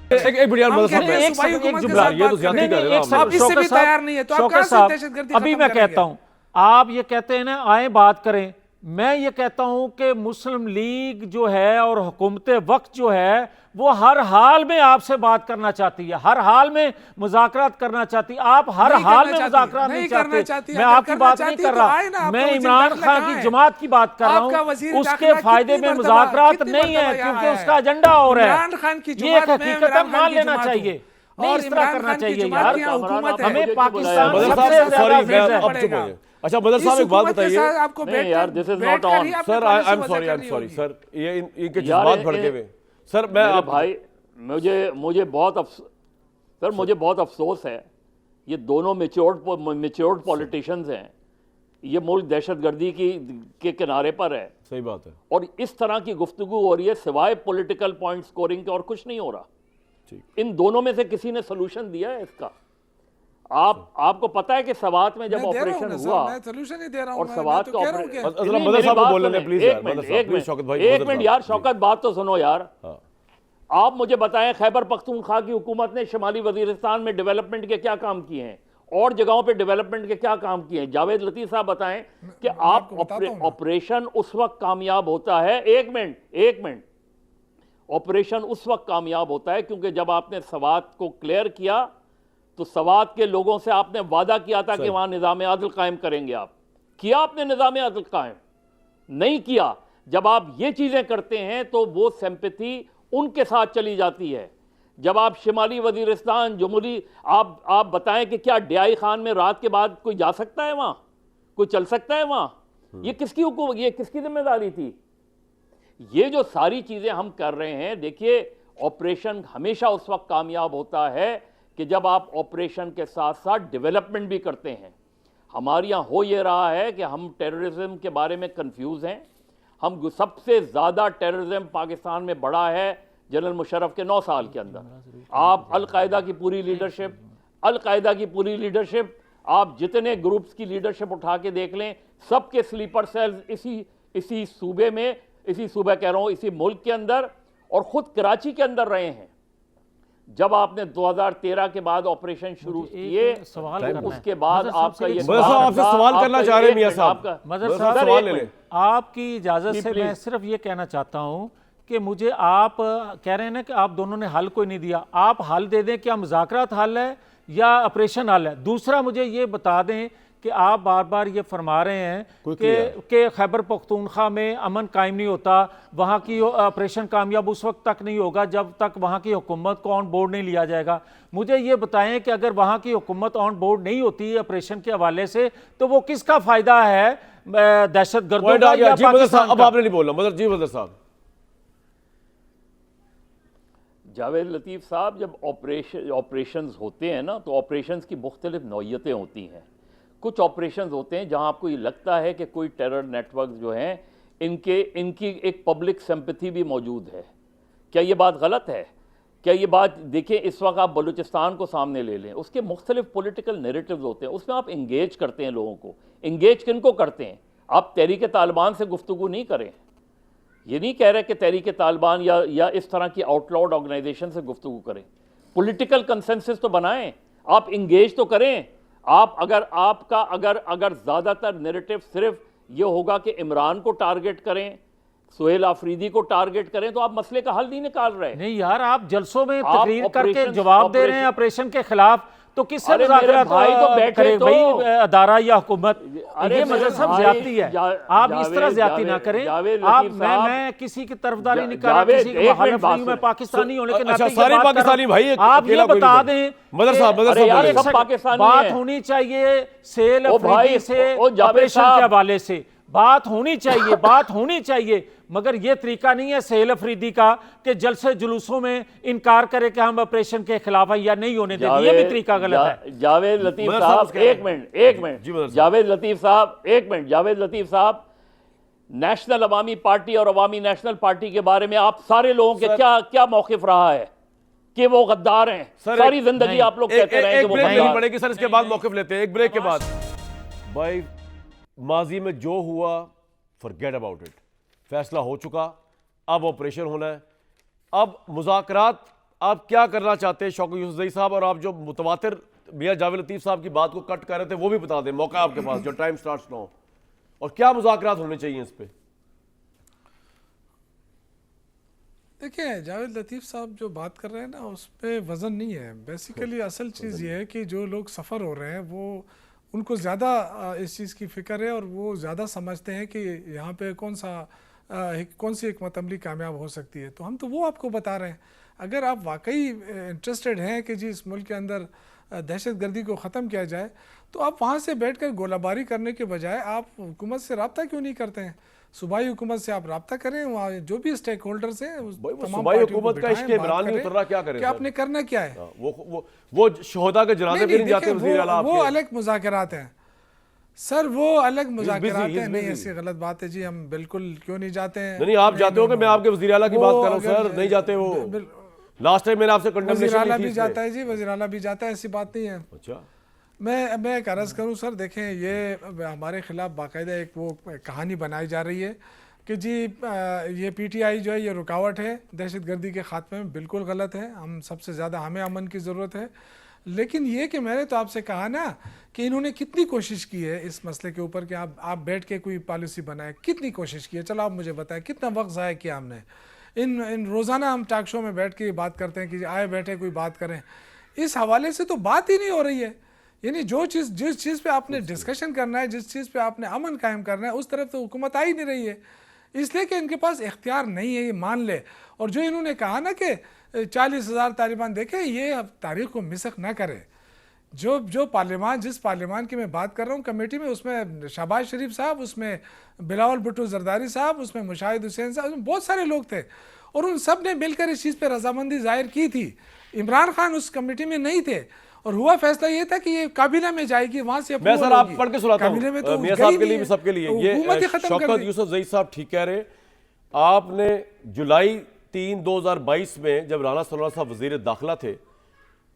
एक बढ़िया हम कहते हैं सूबाई हुकूमत के साथ बात कर रहे हैं, आप इससे भी तैयार नहीं है, तो आप कहां से दहशतगर्दी खत्म अभी मैं करेंगे? कहता हूं, आप ये कहते हैं ना आए बात करें, मैं ये कहता हूं कि मुस्लिम लीग जो है और हुकूमत वक्त जो है वो हर हाल में आपसे बात करना चाहती है, हर हाल में मुज़ाकरात करना चाहती है। आप हर हाल में मुज़ाकरात नहीं चाहते। मैं आपकी बात नहीं कर रहा, मैं इमरान खान की जमात की बात कर रहा हूं। उसके फायदे में मुज़ाकरात नहीं है क्योंकि उसका एजेंडा और है। ये एक हकीकत है, मान लेना चाहिए, नहीं इस तरह करना चाहिए यार। हमें पाकिस्तान सबसे ज्यादा। अच्छा मदर साहब एक बात बताइए। आपको नहीं यार, this is not on sir, I am sorry sir, ये इनके जज्बात भड़के हुए सर। मैं आप भाई, मुझे बहुत सर मुझे बहुत अफसोस है, ये दोनों मेच्योर्ड पॉलिटिशियंस हैं, ये मुल्क दहशतगर्दी के किनारे पर है। सही बात है। और इस तरह की गुफ्तगू हो रही है सिवाय पॉलिटिकल पॉइंट स्कोरिंग के और कुछ नहीं हो रहा। इन दोनों में से किसी ने सोल्यूशन दिया है इसका? आपको पता है कि सवात में जब ऑपरेशन हुआ, मैं सॉल्यूशन ही दे रहा हूं, और सवात का एक मिनट यार, शौकत बात तो सुनो यार। आप मुझे बताएं, खैबर पख्तूनख्वा की हुकूमत ने शुमाली वजीरिस्तान में डेवलपमेंट के क्या काम किए हैं और जगहों पे डेवलपमेंट के क्या काम किए हैं? जावेद लतीफ साहब बताएं कि आप ऑपरेशन उस वक्त कामयाब होता है, एक मिनट, ऑपरेशन उस वक्त कामयाब होता है क्योंकि जब आपने सवात को क्लियर किया तो सवात के लोगों से आपने वादा किया था कि वहां निज़ाम आदल कायम करेंगे। आप किया, आपने निज़ाम आदल कायम नहीं किया। जब आप ये चीजें करते हैं तो वो सिंपैथी उनके साथ चली जाती है। जब आप शिमाली वजीरिस्तान जमुरी, आप बताएं कि क्या डियाई खान में रात के बाद कोई जा सकता है वहां, कोई चल सकता है वहां? ये किसकी हुकूमत, ये किसकी जिम्मेदारी थी? ये जो सारी चीजें हम कर रहे हैं, देखिए ऑपरेशन हमेशा उस वक्त कामयाब होता है कि जब आप ऑपरेशन के साथ साथ डेवलपमेंट भी करते हैं। हमारे यहाँ हो ये रहा है कि हम टेररिज्म के बारे में कंफ्यूज हैं। हम सबसे ज़्यादा टेररिज्म पाकिस्तान में बढ़ा है जनरल मुशर्रफ के 9 साल के अंदर। आप अलकायदा की पूरी लीडरशिप, आप जितने ग्रुप्स की लीडरशिप उठा के देख लें, सबके स्लीपर सेल्स इसी सूबे में, इसी मुल्क के अंदर और खुद कराची के अंदर रहे हैं। जब आपने 2013 के बाद ऑपरेशन शुरू किए, उसके बाद आपका ये आपसे सवाल करना चाह रहे हैं मियां साहब, मदर साहब आपकी इजाजत से मैं सिर्फ ये कहना चाहता हूं कि मुझे आप कह रहे हैं ना कि आप दोनों ने हल कोई नहीं दिया, आप हल दे दें, क्या मुज़ाकरात हल है या ऑपरेशन हल है? दूसरा मुझे ये बता दें कि आप बार बार ये फरमा रहे हैं कि खैबर पख्तूनख्वा में अमन कायम नहीं होता, वहाँ की ऑपरेशन कामयाब उस वक्त तक नहीं होगा जब तक वहाँ की हुकूमत को ऑन बोर्ड नहीं लिया जाएगा। मुझे ये बताएं कि अगर वहाँ की हुकूमत ऑन बोर्ड नहीं होती ऑपरेशन के हवाले से तो वो किसका फायदा है? दहशतगर्दों का या पाकिस्तान का? अब आपने नहीं बोलना मदर जी। मदर साहब, जावेद लतीफ़ साहब, जब ऑपरेशंस होते हैं ना, तो ऑपरेशंस की मुख्तलिफ नौइयतें होती हैं। कुछ ऑपरेशंस होते हैं जहां आपको ये लगता है कि कोई टेरर नेटवर्क जो हैं इनकी एक पब्लिक सिंपैथी भी मौजूद है। क्या ये बात गलत है? क्या ये बात, देखिए इस वक्त आप बलूचिस्तान को सामने ले लें, उसके मुख्तलिफ पॉलिटिकल नैरेटिव्स होते हैं, उसमें आप इंगेज करते हैं लोगों को। इंगेज किनको करते हैं? आप तहरीक तालिबान से गुफ्तगू नहीं करें, ये नहीं कह रहे कि तहरीक तालिबान या इस तरह की आउटलॉड ऑर्गेनाइजेशन से गुफ्तगू करें। पॉलिटिकल कंसेंसस तो बनाएं, आप इंगेज तो करें। आप अगर ज़्यादातर नैरेटिव सिर्फ ये होगा कि इमरान को टारगेट करें, सुहेल आफरीदी को टारगेट करें, तो आप मसले का हल नहीं निकाल रहे। नहीं यार, आप जलसों में तकरीर करके जवाब दे रहे हैं ऑपरेशन के खिलाफ, तो किससे मुज़ाकरात करें भाई अदारा या हुकूमत? ये मदद सब ज्यादती है, आप इस तरह ज्यादती ना करें। आप मैं किसी की तरफदारी नहीं कर रहा, किसी की मुखालिफ नहीं हूं, मैं पाकिस्तानी होने के नाते सारे पाकिस्तानी भाई, आप ये बता दें मदर साहब बात होनी चाहिए सेल अफरीदी से ऑपरेशन के हवाले से, बात होनी चाहिए, मगर यह तरीका नहीं है सेल अफरीदी का कि जलसे जुलूसों में इनकार करे कि हम ऑपरेशन के खिलाफ है या नहीं होने देंगे। ये भी तरीका गलत है। जावेद लतीफ साहब एक मिनट, जावेद लतीफ साहब, नेशनल अवामी पार्टी और अवामी नेशनल पार्टी के बारे में आप सारे लोगों के क्या मौकिफ रहा है कि वो गद्दार हैं? सारी जिंदगी आप लोग कहते रहे कि वो गद्दार पड़ेगी। सर इसके बाद मौकिफ लेते हैं, एक ब्रेक के बाद। भाई माजी में जो हुआ फॉरगेट अबाउट इट, फैसला हो चुका, अब ऑपरेशन होना है। अब मुज़ाकरात आप क्या करना चाहते हैं शौकत यूसुफजई साहब, और आप जो मुतवातिर मियां जावेद लतीफ साहब की बात को कट कर रहे थे वो भी बता दें, मौका आपके पास, जो टाइम स्टार्ट्स नाउ, और क्या मुज़ाकरात होने चाहिए इस पे? देखिए, जावेद लतीफ़ साहब जो बात कर रहे हैं ना, उस पर वज़न नहीं है। बेसिकली असल चीज़ ये है कि जो लोग सफ़र हो रहे हैं वो उनको ज़्यादा इस चीज़ की फ़िक्र है, और वो ज़्यादा समझते हैं कि यहाँ पे कौन सी हिकमत अमली कामयाब हो सकती है। तो हम तो वो आपको बता रहे हैं। अगर आप वाकई इंटरेस्टेड हैं कि जी इस मुल्क के अंदर दहशत गर्दी को ख़त्म किया जाए, तो आप वहाँ से बैठ कर गोलाबारी करने के बजाय आप हुकूमत से रब्ता क्यों नहीं करते हैं? सूबाई हुकूमत से आप रब्ता करें, वहाँ जो भी स्टेक होल्डर्स हैं सूबाई हुकूमत का इश्क इमरान नहीं उतर रहा, क्या करें? कि आपने करना क्या है? वो शोहदा के जनाजे पे नहीं जाते वज़ीर आला आपके? वो अलग मुज़ाकरात हैं सर, वो अलग मुज़ाकरात हैं। नहीं, ऐसी गलत बात है जी, हम बिल्कुल क्यों नहीं जाते हैं। नहीं, आप जाते हो कि मैं आपके वज़ीर आला की बात कर रहा हूँ सर? नहीं जाते हो? लास्ट टाइम मैंने आपसे वज़ीर आला भी जाता है जी, वज़ीर आला भी जाता है, ऐसी बात नहीं है। अच्छा, मैं एक अर्ज़ करूँ सर, देखें ये हमारे ख़िलाफ़ बाकायदा एक वो कहानी बनाई जा रही है कि जी ये PTI जो है ये रुकावट है दहशत गर्दी के ख़ात्मे में। बिल्कुल गलत है। हम सबसे ज़्यादा हमें अमन की ज़रूरत है। लेकिन ये कि मैंने तो आपसे कहा ना कि इन्होंने कितनी कोशिश की है इस मसले के ऊपर कि आप बैठ के कोई पॉलिसी बनाए, कितनी कोशिश की है। चलो आप मुझे बताएं कितना वक्त ज़ाया किया हमने। इन रोज़ाना हम टॉक शो में बैठ के बात करते हैं कि आए बैठे कोई बात करें, इस हवाले से तो बात ही नहीं हो रही है। यानी जिस चीज़ पे आपने डिस्कशन करना है, जिस चीज़ पे आपने अमन कायम करना है, उस तरफ तो हुकूमत आ ही नहीं रही है, इसलिए कि इनके पास इख्तियार नहीं है, ये मान ले। और जो इन्होंने कहा ना कि 40,000 तालिबान, देखें ये अब तारीख को मिसक ना करे। जो पार्लियामान, जिस पार्लियामान की मैं बात कर रहा हूँ कमेटी में, उसमें शहबाज शरीफ साहब, उसमें बिलावल भुट्टो जरदारी साहब, उसमें मुशाहिद हुसैन साहब, उसमें बहुत सारे लोग थे, और उन सब ने मिलकर इस चीज़ पर रजामंदी जाहिर की थी। इमरान खान उस कमेटी में नहीं थे, और हुआ फैसला ये था कि ये काबीना में जाएगी, वहां से मैं सर आप पढ़ के सुनाता हूं तो मियां साहब के लिए भी, सबके लिए। ये शौकत यूसुफजई साहब ठीक कह रहे। आपने जुलाई 3, 2022 में जब राना सलमान साहब वजीर दाखिला थे,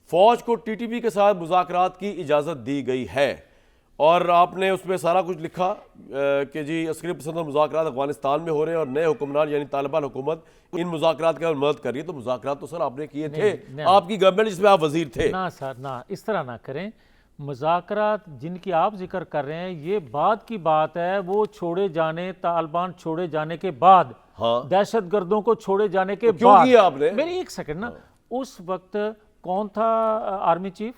फौज को TTP के साथ मुज़ाकरात की इजाज़त दी गई है, और आपने उसमें सारा कुछ लिखा कि जी अस्करी पसंद मुज़ाकरात अफगानिस्तान में हो रहे हैं और नए हुक्मरान यानी तालिबान हुकूमत इन मुज़ाकरात के मदद कर रही है। तो मुज़ाकरात तो सर आपने किए थे, आपकी गवर्नमेंट जिसमें आप वजीर थे ना सर, ना इस तरह ना करें। मुज़ाकरात जिनकी आप जिक्र कर रहे हैं ये बाद की बात है, वो छोड़े जाने, तालिबान छोड़े जाने के बाद, दहशत गर्दों को छोड़े जाने के बाद। क्यों किया आपने? मेरी एक सेकंड ना, उस वक्त कौन था आर्मी चीफ?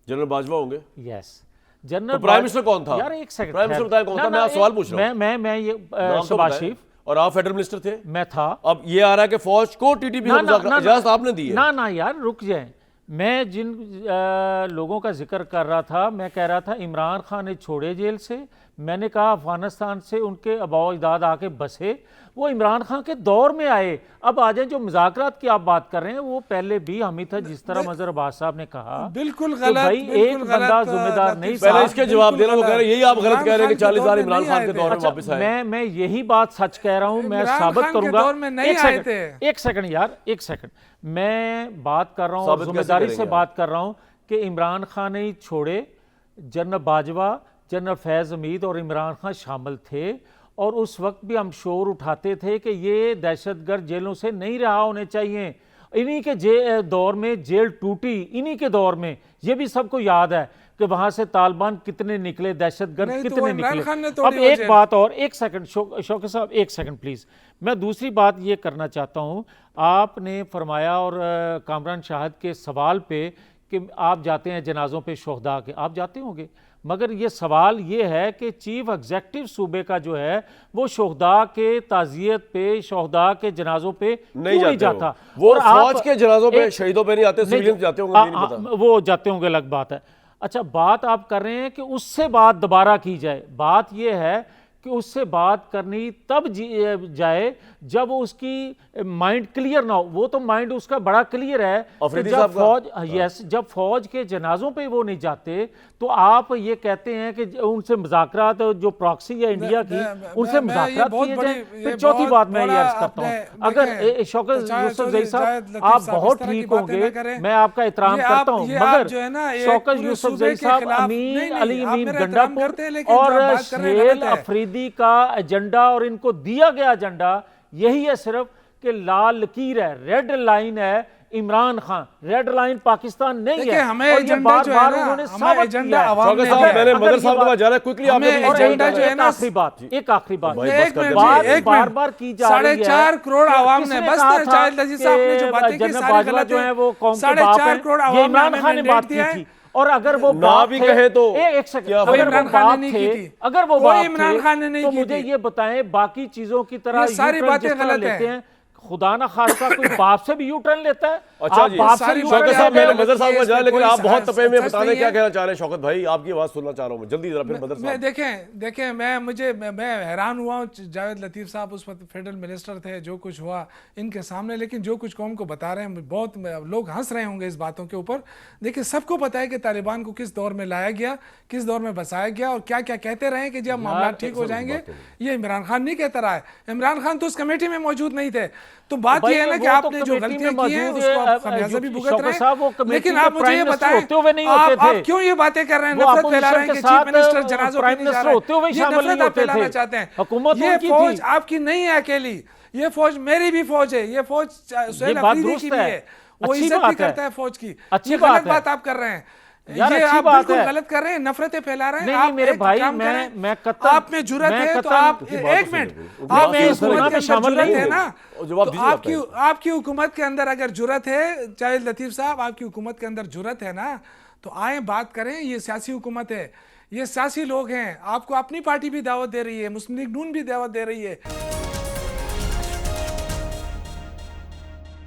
जनरल बाजवा होंगे। Yes, general. प्राइम मिनिस्टर कौन था? यार एक सेकंड, प्राइम मिनिस्टर बताया कौन था? मैं आप सवाल पूछ रहा हूं। मैं ये शहबाज शरीफ। और आप फेडरल मिनिस्टर थे? मैं था। अब ये आ रहा है कि फौज को TTP का इजाजत आपने दी है। ना यार रुक जाए, मैं जिन लोगों का जिक्र कर रहा था, मैं कह रहा था इमरान खान ने छोड़े जेल से, मैंने कहा अफगानिस्तान से उनके आबाओ अजदाद आके बसे, वो इमरान खान के दौर में आए। अब आ जाए जो मुज़ाकरात की आप बात कर रहे हैं, वो पहले भी हम ही था, जिस तरह मजहर अब्बास साहब ने कहा। बिल्कुल गलत, भाई एक बंदा जिम्मेदार नहीं। पहले इसके जवाब देना, वो कह रहे हैं यही आप गलत कह रहे हैं कि 40,000 इमरान खान के दौर में वापस आए। मैं यही बात सच कह रहा हूं, मैं साबित करूंगा। एक सेकंड यार, एक सेकंड, मैं बात कर रहा हूं, जिम्मेदारी से बात कर रहा हूं कि इमरान खान ही छोड़े, जनरल बाजवा, जनरल फैज़ हमीद और इमरान खान शामिल थे, और उस वक्त भी हम शोर उठाते थे कि ये दहशतगर्द जेलों से नहीं रहा होने चाहिए। इन्हीं के दौर में जेल टूटी, इन्हीं के दौर में, ये भी सबको याद है कि वहां से तालिबान कितने निकले, दहशतगर्द कितने निकले। अब एक बात और, एक सेकंड शौकत साहब, एक सेकंड प्लीज, मैं दूसरी बात ये करना चाहता हूँ। आपने फरमाया और कामरान शाहिद के सवाल पे कि आप जाते हैं जनाजों पे शोहदा के, आप जाते होंगे, मगर ये सवाल ये है कि चीफ एग्जीक्यूटिव सूबे का जो है वो शोहदा के ताज़ियत पे, शोहदा के जनाजों पे नहीं जाता। वो फौज के जनाजों पे, शहीदों पे नहीं आते, सिविलियन जाते होंगे। वो जाते होंगे, अलग बात है। अच्छा, बात आप कर रहे हैं कि उससे बात दोबारा की जाए। बात ये है कि उससे बात करनी तब जाए जब उसकी माइंड क्लियर ना हो। वो तो माइंड उसका बड़ा क्लियर है कि जब फौज, यस, जब फौज के जनाजों पे वो नहीं जाते, तो आप ये कहते हैं कि उनसे मुज़ाकरात, जो प्रॉक्सी है इंडिया की, उनसे मुज़ाकरात किए जाए। फिर चौथी बात मैं ये अर्ज करता हूँ, अगर शौकत यूसुफजई साहब आप बहुत ठीक होंगे, मैं आपका एहतराम करता हूँ, मगर शौकत यूसुफजई साहब अमीन अली अमीन गंडापुर और शेल अफरीदी का एजेंडा और इनको दिया गया एजेंडा यही है सिर्फ कि लाल लकीर है, रेड लाइन है, इमरान खान, रेड लाइन पाकिस्तान नहीं देखिए, है। हमें और ये एजेंडा बार जो है बार ना, उन्होंने हमें साबित एजेंडा किया है। आवाम शौकत ने साहब, है। मैंने अगर मदर ये साहब के बात- पास जाना है, क्विकली हमें आपने और एजेंडा जो है एक ना, आखिरी बात, एक आखिरी बात, भाई, एक बस कर मिनट दीजिए। बात एक बार मिनट। बार की जा रही है। 4.5 करोड़ कि आवाम ने किसने बस कहा था जाहिद लजीज साहब ने जो कि बातें की जनरल सारी बाजवा गलत जो है है। वो कौम के 4.5 बाप हैं। करोड़ ये आवाम ने इमरान हमें खान ने mandate बात की दिया है। थी। और अगर वो ना बात भी थे- कहे तो एक सेकंड, क्या अगर इमरान वो खान ने बात नहीं थे, की थी। अगर वो कोई बात इमरान थे, खान ने नहीं तो की मुझे थी। ये बताएं बाकी चीजों की तरह ये सारी U-turn बातें जिस तरह गलत लेते हैं। हैं, खुदा ना खास्ता कोई बाप से भी यू टर्न लेता है। अच्छा आप जी, बाप से सारी U-turn शौकत बातें साहब, लेते मैंने हैं। मदर साहब को जाना, लेकिन कोई आप बहुत तपे में सच बताने नहीं क्या है। कहना चाह रहे हैं। शौकत भाई, आपकी आवाज सुनना चाह रहा हूँ मैं, जल्दी जरा, फिर मदर मैं साहब। देखें मैं हैरान हुआ हूँ। जावेद लतीफ़ साहब उस वक्त फेडरल मिनिस्टर थे, जो कुछ हुआ इनके सामने, लेकिन जो कुछ कौम को बता रहे हैं, बहुत लोग हंस रहे होंगे इस बातों के ऊपर। देखिए, सबको पता है कि तालिबान को किस दौर में लाया गया, किस दौर में बसाया गया, और क्या क्या कहते रहे कि जब मामला ठीक हो जाएंगे। ये इमरान खान नहीं कहता रहा है। इमरान खान तो उस कमेटी में मौजूद नहीं थे। तो बात यह है ना कि आपने जो गलतियां की हैं उसको आप खमियाजा भी भुगत रहे हैं। लेकिन आप मुझे ये बताएं, आप क्यों ये बातें कर रहे हैं, नफरत फैला रहे हैं कि चीफ मिनिस्टर जनाजों पे नहीं जा रहे हैं। ये नफरत आप फैलाना चाहते हैं। ये फौज आपकी नहीं है अकेली, ये फौज मेरी भी फौज है। ये फौज सुहेल अफरीदी की भी है, वो इज्जत भी करता है फौज की। ये गलत बात आप कर रहे हैं, यार, ये अच्छी आप बात बिल्कुल है। गलत कर रहे हैं, नफरतें फैला रहे हैं। नहीं, आप नहीं, मेरे एक भाई, काम मैं करें, कतन- आप में जुरत मैं है तो कतन- आप उनकी बात एक तो मिनट, सुनिए। आप उनकी में बात तो हुकूमत के सुनिए। अंदर जुरत है ना, और जवाब तो दीजिए आप आपकी हुकूमत के अंदर अगर जुरत है, जावेद लतीफ़ साहब, आपकी हुकूमत के अंदर जुरत है ना, तो आए बात करें। ये सियासी हुकूमत है, ये सियासी लोग हैं। आपको अपनी पार्टी भी दावत दे रही है, मुस्लिम लीग नून भी दावत दे रही है।